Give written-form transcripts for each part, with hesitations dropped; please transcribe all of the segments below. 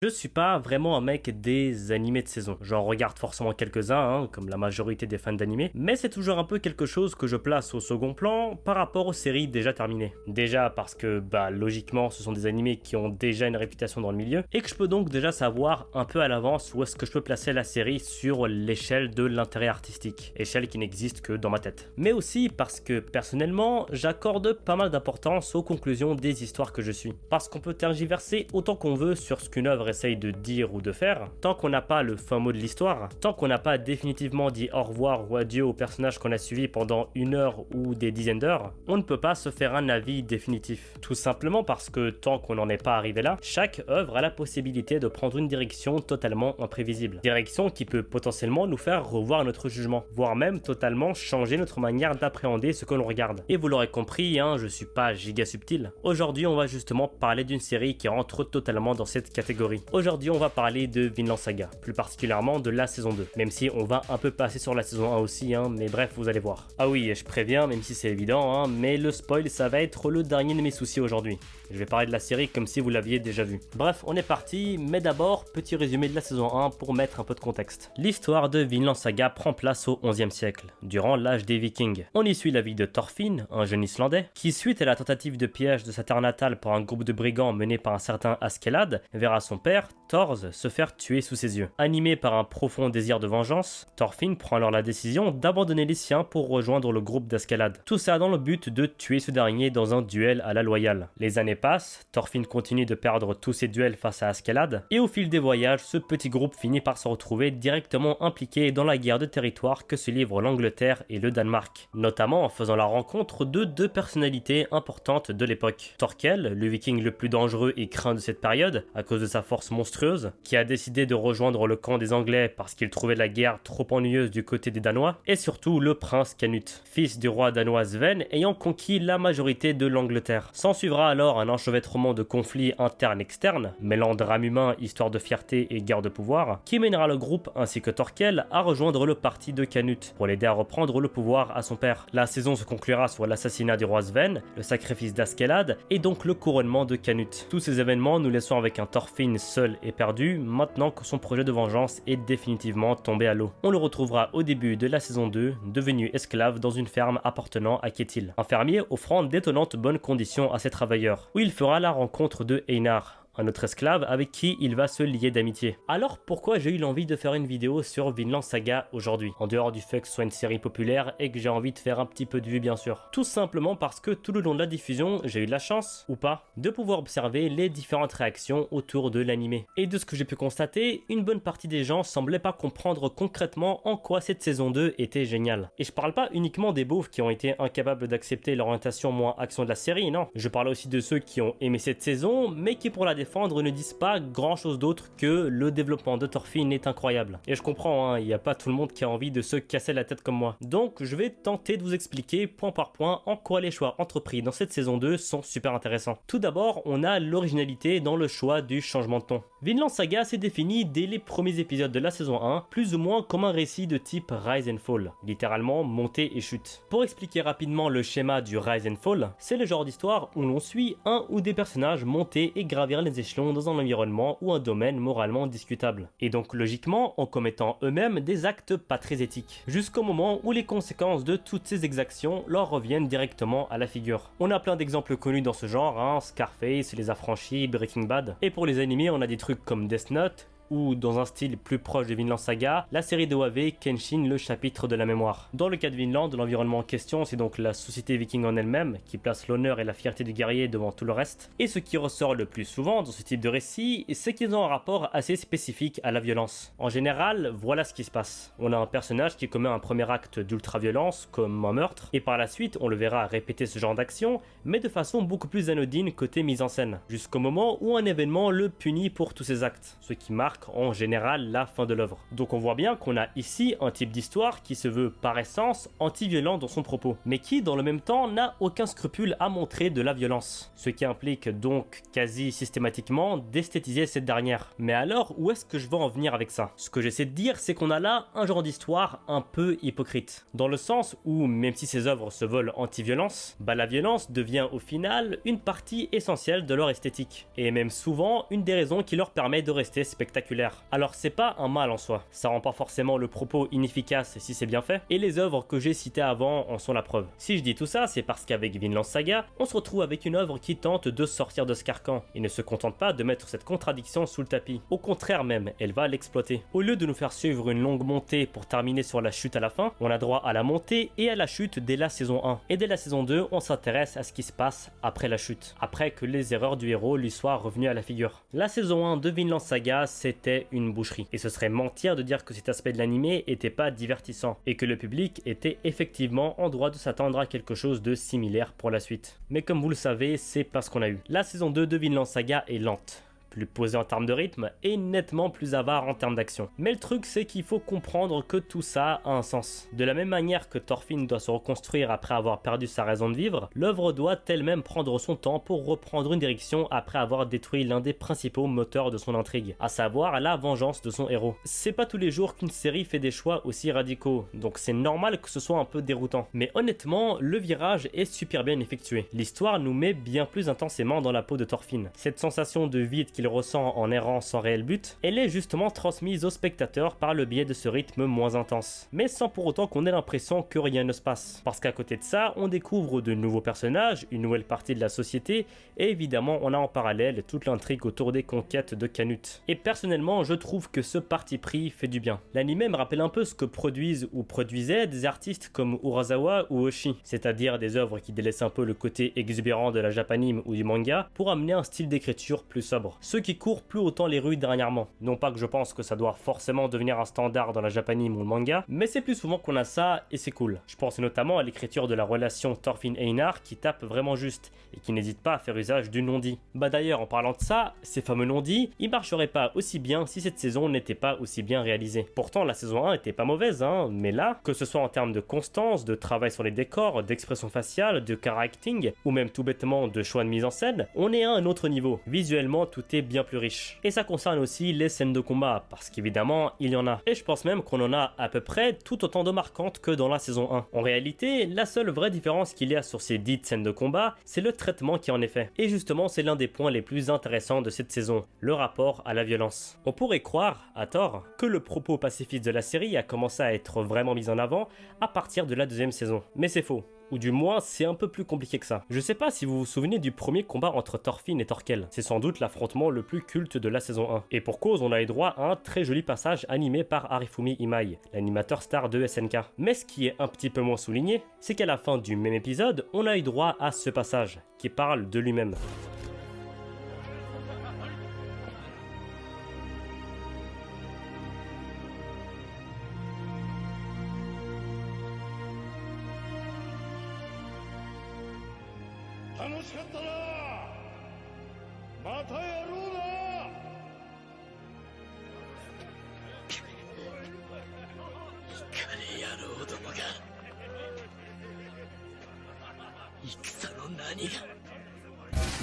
Je suis pas vraiment un mec des animés de saison. J'en regarde forcément quelques-uns, comme la majorité des fans d'animés, mais c'est toujours un peu quelque chose que je place au second plan par rapport aux séries déjà terminées. Déjà parce que, logiquement, ce sont des animés qui ont déjà une réputation dans le milieu, et que je peux donc déjà savoir un peu à l'avance où est-ce que je peux placer la série sur l'échelle de l'intérêt artistique, échelle qui n'existe que dans ma tête. Mais aussi parce que, personnellement, j'accorde pas mal d'importance aux conclusions des histoires que je suis. Parce qu'on peut tergiverser autant qu'on veut sur ce qu'une œuvre essaye de dire ou de faire, tant qu'on n'a pas le fin mot de l'histoire, tant qu'on n'a pas définitivement dit au revoir ou adieu au personnage qu'on a suivi pendant une heure ou des dizaines d'heures, on ne peut pas se faire un avis définitif. Tout simplement parce que tant qu'on n'en est pas arrivé là, chaque œuvre a la possibilité de prendre une direction totalement imprévisible. Direction qui peut potentiellement nous faire revoir notre jugement, voire même totalement changer notre manière d'appréhender ce que l'on regarde. Et vous l'aurez compris, je suis pas giga subtil. Aujourd'hui, on va justement parler d'une série qui rentre totalement dans cette catégorie. Aujourd'hui, on va parler de Vinland Saga, plus particulièrement de la saison 2, même si on va un peu passer sur la saison 1 aussi, mais bref, vous allez voir. Ah oui, je préviens, même si c'est évident, mais le spoil, ça va être le dernier de mes soucis aujourd'hui. Je vais parler de la série comme si vous l'aviez déjà vue. Bref, on est parti, mais d'abord, petit résumé de la saison 1 pour mettre un peu de contexte. L'histoire de Vinland Saga prend place au XIe siècle, durant l'âge des Vikings. On y suit la vie de Thorfinn, un jeune Islandais, qui suite à la tentative de piège de sa terre natale par un groupe de brigands mené par un certain Askeladd, verra son père, Thors, se faire tuer sous ses yeux. Animé par un profond désir de vengeance, Thorfinn prend alors la décision d'abandonner les siens pour rejoindre le groupe d'Askeladd. Tout ça dans le but de tuer ce dernier dans un duel à la loyale. Les années passent, Thorfinn continue de perdre tous ses duels face à Askeladd, et au fil des voyages, ce petit groupe finit par se retrouver directement impliqué dans la guerre de territoire que se livrent l'Angleterre et le Danemark, notamment en faisant la rencontre de deux personnalités importantes de l'époque. Thorkel, le viking le plus dangereux et craint de cette période, à cause de sa force monstrueuse, qui a décidé de rejoindre le camp des Anglais parce qu'il trouvait la guerre trop ennuyeuse du côté des Danois, et surtout le prince Canute, fils du roi danois Sven ayant conquis la majorité de l'Angleterre. S'en suivra alors un enchevêtrement de conflits internes-externes, mêlant drame humain, histoire de fierté et guerre de pouvoir, qui mènera le groupe ainsi que Thorkel à rejoindre le parti de Canute pour l'aider à reprendre le pouvoir à son père. La saison se conclura sur l'assassinat du roi Sven, le sacrifice d'Askeladd et donc le couronnement de Canute. Tous ces événements nous laissant avec un Thorfinn seul et perdu maintenant que son projet de vengeance est définitivement tombé à l'eau. On le retrouvera au début de la saison 2, devenu esclave dans une ferme appartenant à Ketil, un fermier offrant d'étonnantes bonnes conditions à ses travailleurs, où il fera la rencontre de Einar, un autre esclave avec qui il va se lier d'amitié. Alors pourquoi j'ai eu l'envie de faire une vidéo sur Vinland Saga aujourd'hui, en dehors du fait que ce soit une série populaire et que j'ai envie de faire un petit peu de vue bien sûr. Tout simplement parce que tout le long de la diffusion, j'ai eu la chance, ou pas, de pouvoir observer les différentes réactions autour de l'animé. Et de ce que j'ai pu constater, une bonne partie des gens semblaient pas comprendre concrètement en quoi cette saison 2 était géniale. Et je parle pas uniquement des beaufs qui ont été incapables d'accepter l'orientation moins action de la série, non. Je parle aussi de ceux qui ont aimé cette saison, mais qui pour la défendre ne disent pas grand chose d'autre que le développement de Thorfinn est incroyable. Et je comprends, il n'y a pas tout le monde qui a envie de se casser la tête comme moi. Donc je vais tenter de vous expliquer point par point en quoi les choix entrepris dans cette saison 2 sont super intéressants. Tout d'abord, on a l'originalité dans le choix du changement de ton. Vinland Saga s'est défini dès les premiers épisodes de la saison 1, plus ou moins comme un récit de type Rise and Fall, littéralement montée et chute. Pour expliquer rapidement le schéma du Rise and Fall, c'est le genre d'histoire où l'on suit un ou des personnages monter et gravir les échelons dans un environnement ou un domaine moralement discutable, et donc logiquement en commettant eux-mêmes des actes pas très éthiques, jusqu'au moment où les conséquences de toutes ces exactions leur reviennent directement à la figure. On a plein d'exemples connus dans ce genre, Scarface, Les Affranchis, Breaking Bad, et pour les animés on a des trucs comme Death Note, ou dans un style plus proche de Vinland Saga, la série d'OAV Kenshin le chapitre de la mémoire. Dans le cas de Vinland, l'environnement en question, c'est donc la société viking en elle-même, qui place l'honneur et la fierté du guerrier devant tout le reste. Et ce qui ressort le plus souvent dans ce type de récit, c'est qu'ils ont un rapport assez spécifique à la violence. En général, voilà ce qui se passe. On a un personnage qui commet un premier acte d'ultra-violence, comme un meurtre, et par la suite, on le verra répéter ce genre d'action, mais de façon beaucoup plus anodine côté mise en scène, jusqu'au moment où un événement le punit pour tous ses actes, ce qui marque marque en général la fin de l'œuvre. Donc on voit bien qu'on a ici un type d'histoire qui se veut par essence anti-violent dans son propos, mais qui dans le même temps n'a aucun scrupule à montrer de la violence. Ce qui implique donc quasi systématiquement d'esthétiser cette dernière. Mais alors où est-ce que je veux en venir avec ça? Ce que j'essaie de dire, c'est qu'on a là un genre d'histoire un peu hypocrite. Dans le sens où même si ces œuvres se veulent anti-violence, la violence devient au final une partie essentielle de leur esthétique. Et même souvent une des raisons qui leur permet de rester spectaculaires. Alors c'est pas un mal en soi, ça rend pas forcément le propos inefficace si c'est bien fait, et les œuvres que j'ai citées avant en sont la preuve. Si je dis tout ça, c'est parce qu'avec Vinland Saga, on se retrouve avec une œuvre qui tente de sortir de ce carcan, et ne se contente pas de mettre cette contradiction sous le tapis. Au contraire même, elle va l'exploiter. Au lieu de nous faire suivre une longue montée pour terminer sur la chute à la fin, on a droit à la montée et à la chute dès la saison 1. Et dès la saison 2, on s'intéresse à ce qui se passe après la chute, après que les erreurs du héros lui soient revenues à la figure. La saison 1 de Vinland Saga, c'était une boucherie. Et ce serait mentir de dire que cet aspect de l'animé était pas divertissant, et que le public était effectivement en droit de s'attendre à quelque chose de similaire pour la suite. Mais comme vous le savez, c'est pas ce qu'on a eu. La saison 2 de Vinland Saga est lente, plus posé en termes de rythme et nettement plus avare en termes d'action. Mais le truc, c'est qu'il faut comprendre que tout ça a un sens. De la même manière que Thorfinn doit se reconstruire après avoir perdu sa raison de vivre, l'œuvre doit elle-même prendre son temps pour reprendre une direction après avoir détruit l'un des principaux moteurs de son intrigue, à savoir la vengeance de son héros. C'est pas tous les jours qu'une série fait des choix aussi radicaux, donc c'est normal que ce soit un peu déroutant. Mais honnêtement, le virage est super bien effectué. L'histoire nous met bien plus intensément dans la peau de Thorfinn. Cette sensation de vide qu'il ressent en errant sans réel but, elle est justement transmise au spectateur par le biais de ce rythme moins intense. Mais sans pour autant qu'on ait l'impression que rien ne se passe. Parce qu'à côté de ça, on découvre de nouveaux personnages, une nouvelle partie de la société, et évidemment on a en parallèle toute l'intrigue autour des conquêtes de Canute. Et personnellement, je trouve que ce parti pris fait du bien. L'anime me rappelle un peu ce que produisent ou produisaient des artistes comme Urasawa ou Oshii, c'est-à-dire des œuvres qui délaissent un peu le côté exubérant de la japanime ou du manga pour amener un style d'écriture plus sobre. Ceux qui courent plus autant les rues dernièrement. Non pas que je pense que ça doit forcément devenir un standard dans la japanime ou le manga, mais c'est plus souvent qu'on a ça et c'est cool. Je pense notamment à l'écriture de la relation Thorfinn-Einar qui tape vraiment juste et qui n'hésite pas à faire usage du non-dit. D'ailleurs, en parlant de ça, ces fameux non-dits, ils marcheraient pas aussi bien si cette saison n'était pas aussi bien réalisée. Pourtant, la saison 1 était pas mauvaise, mais là, que ce soit en termes de constance, de travail sur les décors, d'expression faciale, de cara-acting, ou même tout bêtement de choix de mise en scène, on est à un autre niveau. Visuellement, tout est bien plus riche. Et ça concerne aussi les scènes de combat, parce qu'évidemment, il y en a. Et je pense même qu'on en a à peu près tout autant de marquantes que dans la saison 1. En réalité, la seule vraie différence qu'il y a sur ces dites scènes de combat, c'est le traitement qui en est fait. Et justement, c'est l'un des points les plus intéressants de cette saison, le rapport à la violence. On pourrait croire, à tort, que le propos pacifiste de la série a commencé à être vraiment mis en avant à partir de la deuxième saison. Mais c'est faux. Ou du moins, c'est un peu plus compliqué que ça. Je sais pas si vous vous souvenez du premier combat entre Thorfinn et Thorkel. C'est sans doute l'affrontement le plus culte de la saison 1. Et pour cause, on a eu droit à un très joli passage animé par Arifumi Imai, l'animateur star de SNK. Mais ce qui est un petit peu moins souligné, c'est qu'à la fin du même épisode, on a eu droit à ce passage, qui parle de lui-même.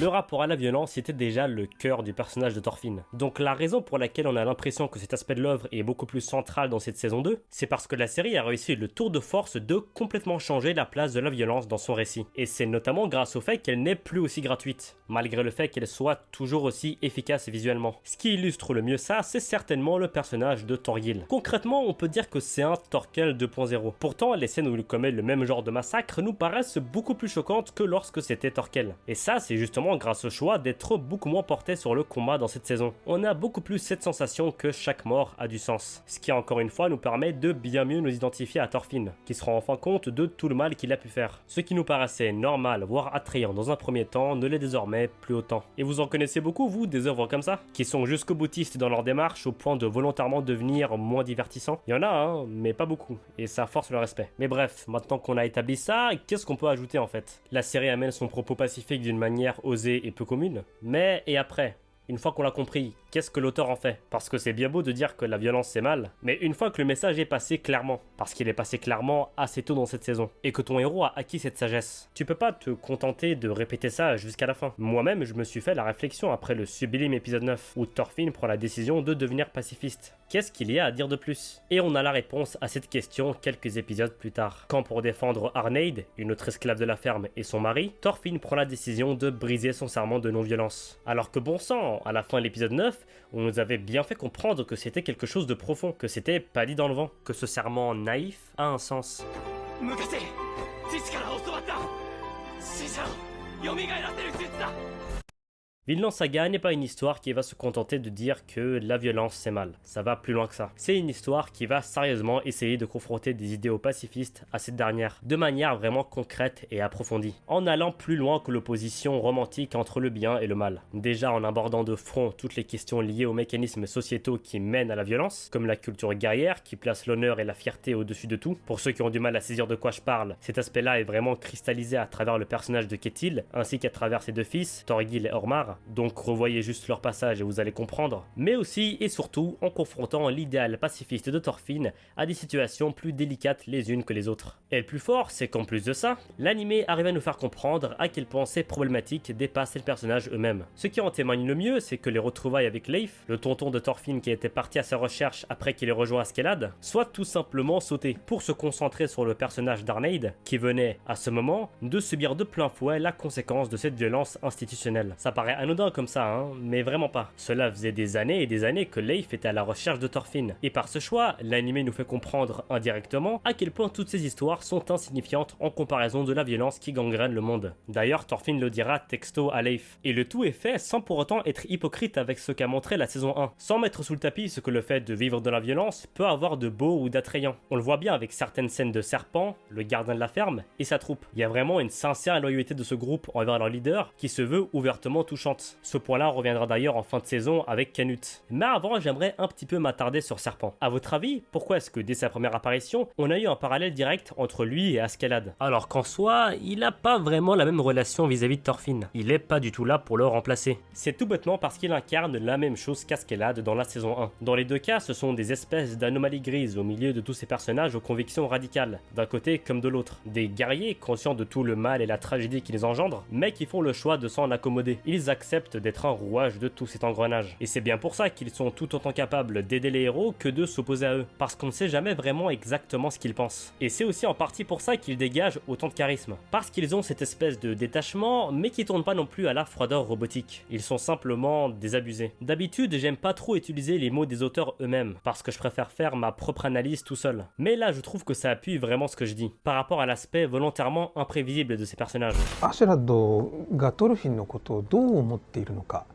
Le rapport à la violence était déjà le cœur du personnage de Thorfinn. Donc la raison pour laquelle on a l'impression que cet aspect de l'œuvre est beaucoup plus central dans cette saison 2, c'est parce que la série a réussi le tour de force de complètement changer la place de la violence dans son récit. Et c'est notamment grâce au fait qu'elle n'est plus aussi gratuite, malgré le fait qu'elle soit toujours aussi efficace visuellement. Ce qui illustre le mieux ça, c'est certainement le personnage de Thorgil. Concrètement, on peut dire que c'est un Thorkel 2.0. Pourtant, les scènes où il commet le même genre de massacre nous paraissent beaucoup plus choquantes que lorsque c'était Thorkel. Et ça, c'est justement grâce au choix d'être beaucoup moins porté sur le combat dans cette saison. On a beaucoup plus cette sensation que chaque mort a du sens, ce qui encore une fois nous permet de bien mieux nous identifier à Thorfinn, qui se rend enfin compte de tout le mal qu'il a pu faire. Ce qui nous paraissait normal, voire attrayant dans un premier temps, ne l'est désormais plus autant. Et vous en connaissez beaucoup, vous, des œuvres comme ça, qui sont jusqu'au boutistes dans leur démarche au point de volontairement devenir moins divertissants? Il y en a, mais pas beaucoup, et ça force le respect. Mais bref, maintenant qu'on a établi ça, qu'est-ce qu'on peut ajouter en fait? La série amène son propos pacifique d'une manière osée et peu commune, mais et après? Une fois qu'on l'a compris, qu'est-ce que l'auteur en fait? Parce que c'est bien beau de dire que la violence c'est mal, mais une fois que le message est passé clairement, parce qu'il est passé clairement assez tôt dans cette saison, et que ton héros a acquis cette sagesse, tu peux pas te contenter de répéter ça jusqu'à la fin. Moi-même, je me suis fait la réflexion après le sublime épisode 9, où Thorfinn prend la décision de devenir pacifiste. Qu'est-ce qu'il y a à dire de plus? Et on a la réponse à cette question quelques épisodes plus tard. Quand pour défendre Arneid, une autre esclave de la ferme, et son mari, Thorfinn prend la décision de briser son serment de non-violence. Alors que bon sang, à la fin de l'épisode 9, on nous avait bien fait comprendre que c'était quelque chose de profond, que c'était pas dit dans le vent, que ce serment naïf a un sens. Vinland Saga n'est pas une histoire qui va se contenter de dire que la violence c'est mal. Ça va plus loin que ça. C'est une histoire qui va sérieusement essayer de confronter des idéaux pacifistes à cette dernière, de manière vraiment concrète et approfondie, en allant plus loin que l'opposition romantique entre le bien et le mal. Déjà en abordant de front toutes les questions liées aux mécanismes sociétaux qui mènent à la violence, comme la culture guerrière qui place l'honneur et la fierté au-dessus de tout. Pour ceux qui ont du mal à saisir de quoi je parle, cet aspect-là est vraiment cristallisé à travers le personnage de Ketil, ainsi qu'à travers ses deux fils, Thorgil et Ormar. Donc revoyez juste leur passage et vous allez comprendre. Mais aussi et surtout en confrontant l'idéal pacifiste de Thorfinn à des situations plus délicates les unes que les autres. Et le plus fort, c'est qu'en plus de ça, l'anime arrive à nous faire comprendre à quel point ces problématiques dépassent les personnages eux-mêmes. Ce qui en témoigne le mieux, c'est que les retrouvailles avec Leif, le tonton de Thorfinn qui était parti à sa recherche après qu'il ait rejoint Askeladd, soit tout simplement sauté pour se concentrer sur le personnage d'Arneid, qui venait, à ce moment, de subir de plein fouet la conséquence de cette violence institutionnelle. Ça paraît anodin comme ça, hein, mais vraiment pas. Cela faisait des années et des années que Leif était à la recherche de Thorfinn. Et par ce choix, l'anime nous fait comprendre indirectement à quel point toutes ces histoires sont insignifiantes en comparaison de la violence qui gangrène le monde. D'ailleurs, Thorfinn le dira texto à Leif. Et le tout est fait sans pour autant être hypocrite avec ce qu'a montré la saison 1, sans mettre sous le tapis ce que le fait de vivre de la violence peut avoir de beau ou d'attrayant. On le voit bien avec certaines scènes de Serpent, le gardien de la ferme, et sa troupe. Il y a vraiment une sincère loyauté de ce groupe envers leur leader qui se veut ouvertement touchante. Ce point-là reviendra d'ailleurs en fin de saison avec Canute. Mais avant, j'aimerais un petit peu m'attarder sur Serpent. À votre avis, pourquoi est-ce que dès sa première apparition, on a eu un parallèle direct entre lui et Askeladd? Alors qu'en soi, il n'a pas vraiment la même relation vis-à-vis de Thorfinn. Il est pas du tout là pour le remplacer. C'est tout bêtement parce qu'il incarne la même chose qu'Askeladd dans la saison 1. Dans les deux cas, ce sont des espèces d'anomalies grises au milieu de tous ces personnages aux convictions radicales, d'un côté comme de l'autre. Des guerriers conscients de tout le mal et la tragédie qu'ils engendrent, mais qui font le choix de s'en accommoder. Ils acceptent d'être un rouage de tout cet engrenage. Et c'est bien pour ça qu'ils sont tout autant capables d'aider les héros que de s'opposer à eux, parce qu'on ne sait jamais vraiment exactement ce qu'ils pensent. Et c'est aussi en partie pour ça qu'ils dégagent autant de charisme, parce qu'ils ont cette espèce de détachement, mais qui tourne pas non plus à la froideur robotique. Ils sont simplement désabusés. D'habitude, j'aime pas trop utiliser les mots des auteurs eux-mêmes, parce que je préfère faire ma propre analyse tout seul. Mais là, je trouve que ça appuie vraiment ce que je dis, par rapport à l'aspect volontairement imprévisible de ces personnages. アシュラッドがトルフィンのことをどう思っているのか、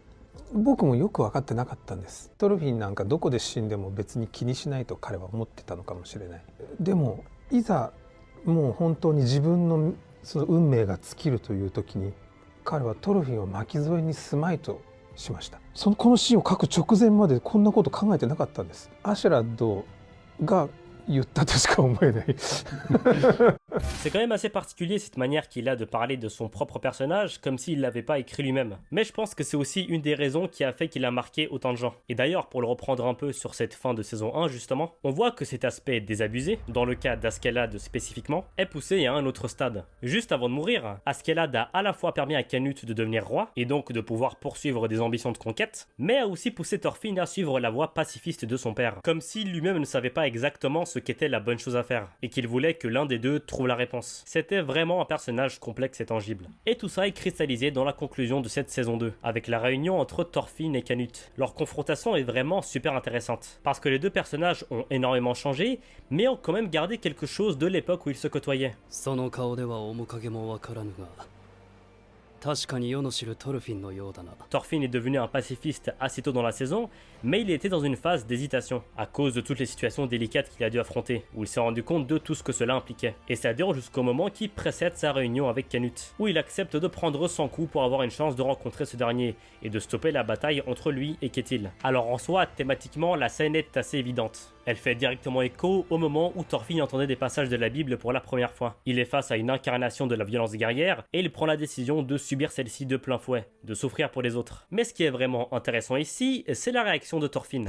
僕もよく分かってなかったんです。トルフィンなんかどこで死んでも別に気にしないと彼は思ってたのかもしれない。でもいざもう本当に自分のその運命が尽きるという時に、彼はトルフィンを巻き添えにすまいとしました。このシーンを書く直前までこんなこと考えてなかったんです。アシュラッドが言ったとしか思えない。C'est quand même assez particulier cette manière qu'il a de parler de son propre personnage comme s'il l'avait pas écrit lui-même. Mais je pense que c'est aussi une des raisons qui a fait qu'il a marqué autant de gens. Et d'ailleurs, pour le reprendre un peu sur cette fin de saison 1 justement, on voit que cet aspect désabusé, dans le cas d'Askeladd spécifiquement, est poussé à un autre stade. Juste avant de mourir, Askeladd a à la fois permis à Canute de devenir roi, et donc de pouvoir poursuivre des ambitions de conquête, mais a aussi poussé Thorfinn à suivre la voie pacifiste de son père, comme s'il lui-même ne savait pas exactement ce qu'était la bonne chose à faire, et qu'il voulait que l'un des deux trouve la réponse. C'était vraiment un personnage complexe et tangible. Et tout ça est cristallisé dans la conclusion de cette saison 2, avec la réunion entre Thorfinn et Canute. Leur confrontation est vraiment super intéressante, parce que les deux personnages ont énormément changé, mais ont quand même gardé quelque chose de l'époque où ils se côtoyaient. Thorfinn est devenu un pacifiste assez tôt dans la saison, mais il était dans une phase d'hésitation, à cause de toutes les situations délicates qu'il a dû affronter, où il s'est rendu compte de tout ce que cela impliquait. Et ça dure jusqu'au moment qui précède sa réunion avec Canute, où il accepte de prendre 100 coups pour avoir une chance de rencontrer ce dernier, et de stopper la bataille entre lui et Ketil. Alors en soi, thématiquement, la scène est assez évidente. Elle fait directement écho au moment où Thorfinn entendait des passages de la Bible pour la première fois. Il est face à une incarnation de la violence guerrière, et il prend la décision de subir celle-ci de plein fouet, de souffrir pour les autres. Mais ce qui est vraiment intéressant ici, c'est la réaction de Thorfinn.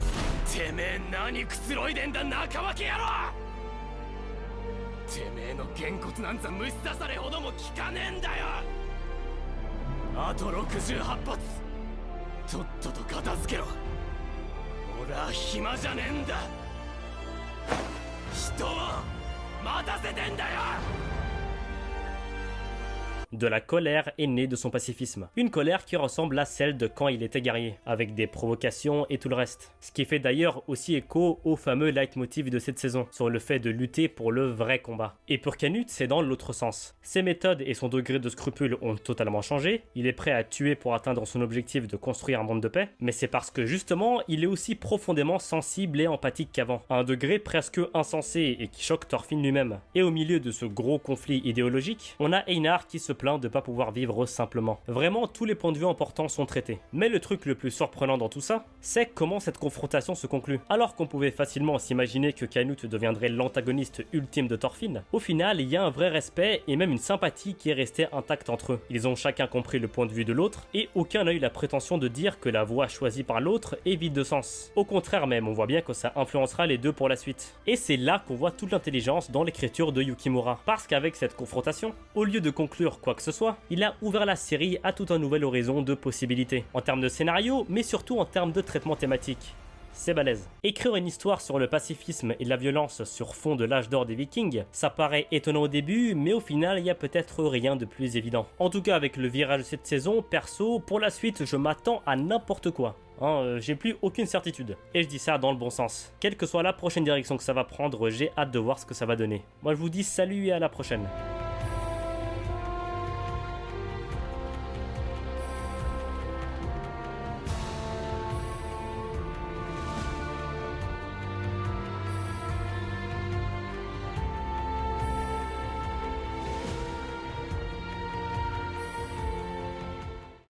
De la colère est née de son pacifisme. Une colère qui ressemble à celle de quand il était guerrier, avec des provocations et tout le reste. Ce qui fait d'ailleurs aussi écho au fameux leitmotiv de cette saison, sur le fait de lutter pour le vrai combat. Et pour Canute, c'est dans l'autre sens. Ses méthodes et son degré de scrupule ont totalement changé, il est prêt à tuer pour atteindre son objectif de construire un monde de paix, mais c'est parce que justement, il est aussi profondément sensible et empathique qu'avant, à un degré presque insensé et qui choque Thorfinn lui-même. Et au milieu de ce gros conflit idéologique, on a Einar qui se plaint de ne pas pouvoir vivre simplement. Vraiment, tous les points de vue importants sont traités. Mais le truc le plus surprenant dans tout ça, c'est comment cette confrontation se conclut. Alors qu'on pouvait facilement s'imaginer que Canute deviendrait l'antagoniste ultime de Thorfinn, au final, il y a un vrai respect et même une sympathie qui est restée intacte entre eux. Ils ont chacun compris le point de vue de l'autre et aucun n'a eu la prétention de dire que la voie choisie par l'autre est vide de sens. Au contraire même, on voit bien que ça influencera les deux pour la suite. Et c'est là qu'on voit toute l'intelligence dans l'écriture de Yukimura. Parce qu'avec cette confrontation, au lieu de conclure quoi que ce soit, il a ouvert la série à tout un nouvel horizon de possibilités, en termes de scénario, mais surtout en termes de traitement thématique. C'est balèze. Écrire une histoire sur le pacifisme et la violence sur fond de l'âge d'or des Vikings, ça paraît étonnant au début, mais au final, il y a peut-être rien de plus évident. En tout cas, avec le virage de cette saison, perso, pour la suite, je m'attends à n'importe quoi. J'ai plus aucune certitude. Et je dis ça dans le bon sens. Quelle que soit la prochaine direction que ça va prendre, j'ai hâte de voir ce que ça va donner. Moi je vous dis salut et à la prochaine.